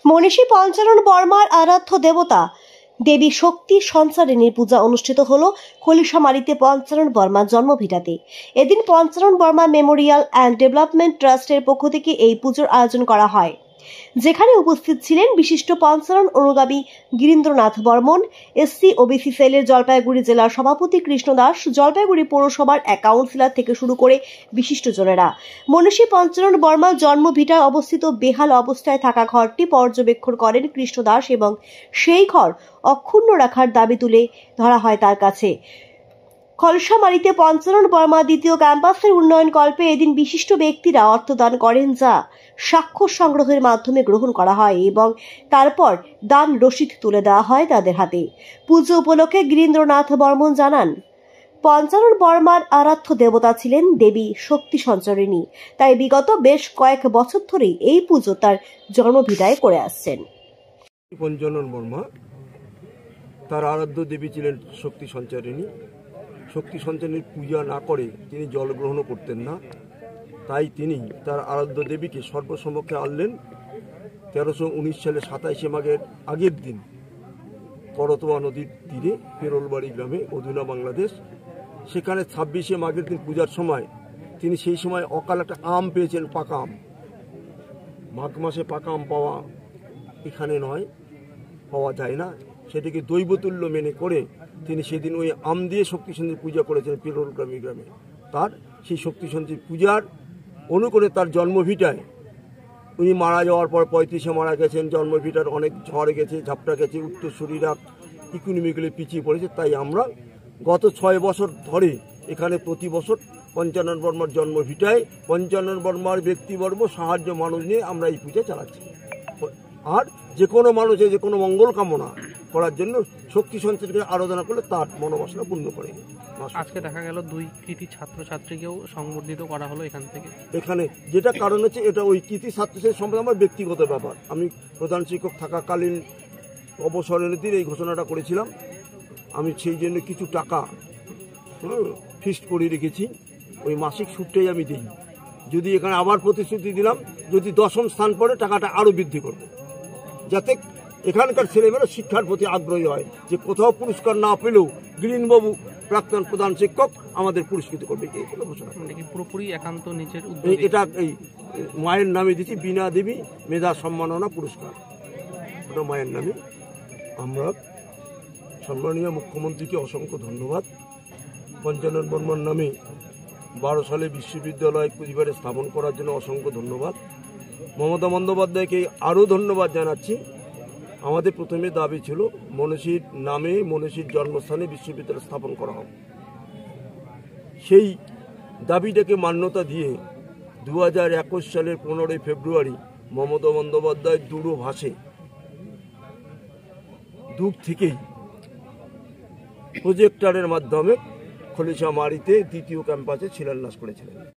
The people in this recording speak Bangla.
মনীষী পঞ্চানন বর্মার আরাধ্য দেবতা দেবী শক্তি সঞ্চারিণীর পূজা অনুষ্ঠিত হল খলিশামারীতে পঞ্চানন বর্মার জন্মভিটাতে। এদিন Panchanan Barma memorial and development ট্রাস্টের পক্ষ থেকে এই পুজোর আয়োজন করা হয়, যেখানে উপস্থিত ছিলেন বিশিষ্ট পঞ্চানন অনুগামী গিরীন্দ্রনাথ বর্মন, এসসি ওবিসি সেলের জলপাইগুড়ি জেলার সভাপতি কৃষ্ণ দাস, জলপাইগুড়ি পৌরসভার এক কাউন্সিলর থেকে শুরু করে বিশিষ্টজনেরা। মনীষী পঞ্চানন বর্মার জন্মভিটায় অবস্থিত বেহাল অবস্থায় থাকা ঘরটি পর্যবেক্ষণ করেন কৃষ্ণ দাস এবং সেই ঘর অক্ষুণ্ণ রাখার দাবি তুলে ধরা হয় তার কাছে। খলসামারীতে পঞ্চানন বর্মা দ্বিতীয় ক্যাম্পাসের উন্নয়ন কল্পে এদিন বিশিষ্ট ব্যক্তিরা অর্থদান করেন, যা স্বাক্ষর সংগ্রহের মাধ্যমে গ্রহণ করা হয় এবং তারপর দান রসিদ তুলে দেওয়া হয় তাদের হাতে। পুজো উপলক্ষে গিরীন্দ্রনাথ বর্মন জানান, পঞ্চানন বর্মার আরাধ্য দেবতা ছিলেন দেবী শক্তি সঞ্চারিণী, তাই বিগত বেশ কয়েক বছর ধরেই এই পুজো তার জন্মভিটায় করে আসছেন। পঞ্চানন বর্মা তার আরাধ্য দেবী ছিলেন শক্তি সঞ্চারিণী। শক্তি সঞ্চারিণীর পূজা না করে তিনি জল গ্রহণ করতেন না, তাই তিনি তার আরাধ্য দেবীকে সর্বসমক্ষে আনলেন। 1319 সালে 27শে মাঘের আগের দিন করতোয়া নদীর তীরে পেরোলবাড়ি গ্রামে, অধুনা বাংলাদেশ। সেখানে 26শে মাঘের দিন পূজার সময় তিনি সেই সময় অকাল একটা আম পেয়েছেন, পাকা আম। মাঘ মাসে পাকা আম পাওয়া এখানে নয়, পাওয়া যায় না, সেটিকে দৈবতুল্য মেনে করে তিনি সেদিন ওই আম দিয়ে শক্তি সন্ধির পূজা করেছেন পেরোলগ্রামী গ্রামে। তার সেই শক্তি সন্ধির পূজার অনুকূলে তার জন্মভিটায় উনি মারা যাওয়ার পর 35-এ মারা গেছেন। জন্মভিটার অনেক ঝড় গেছে, ঝাপটা গেছে, উত্তরসূরিরা ইকোনমিক্যালি পিছিয়ে পড়েছে। তাই আমরা গত 6 বছর ধরে এখানে প্রতি বছর পঞ্চানন বর্মার জন্মভিটায় পঞ্চানন বর্মার ব্যক্তিবর্গ সাহায্য মানুষ নিয়ে আমরা এই পূজা চালাচ্ছি। আর যে কোনো মানুষের যে কোনো মঙ্গল কামনা করার জন্য শক্তি সঞ্চারীকে আরাধনা করলে তার মনোবাসনা পূর্ণ করে। আজকে দেখা গেল 2 কৃতি ছাত্রছাত্রীকেও সংবর্ধিত করা হলো এখান থেকে। এখানে যেটা কারণ হচ্ছে, এটা ওই কৃতি ছাত্রছাত্রী সম্পর্কে আমার ব্যক্তিগত ব্যাপার। আমি প্রধান শিক্ষক থাকাকালীন অবসরের দিন এই ঘোষণাটা করেছিলাম। আমি সেই জন্য কিছু টাকা ফিক্সড করে রেখেছি, ওই মাসিক সুদটাই আমি দিই। যদি এখানে আবার প্রতিশ্রুতি দিলাম, যদি 10ম স্থান পড়ে টাকাটা আরও বৃদ্ধি করবে, যাতে এখানকার ছেলেমেয়েরা শিক্ষার প্রতি আগ্রহী হয়, যে কোথাও পুরস্কার না পেলেও গিরিনবাবু প্রাক্তন প্রধান শিক্ষক আমাদের পুরস্কৃত করবে। এই ঘোষণা পুরোপুরি একান্ত নিজের এটা এই মায়ের নামে দিচ্ছি, বীণা দেবী মেধা সম্মাননা পুরস্কার, ওটা মায়ের নামে। আমরা সম্মানীয় মুখ্যমন্ত্রীকে অসংখ্য ধন্যবাদ। পঞ্চানন বর্মার নামে 12 সালে বিশ্ববিদ্যালয় পরিবারে স্থাপন করার জন্য অসংখ্য ধন্যবাদ। মমতা বন্দ্যোপাধ্যায়কে আরও ধন্যবাদ জানাচ্ছি। আমাদের প্রথমে দাবি ছিল মনীষীর নামে, মনীষীর জন্মস্থানে বিশ্ববিদ্যালয় স্থাপন করা হবে। সেই দাবিটাকে মান্যতা দিয়ে 2021 সালের 15 ফেব্রুয়ারি মমতা বন্দ্যোপাধ্যায় দূরভাষে দূর থেকেই প্রজেক্টরের মাধ্যমে খলিশামারীতে দ্বিতীয় ক্যাম্পাসে শিলান্যাস করেছিলেন।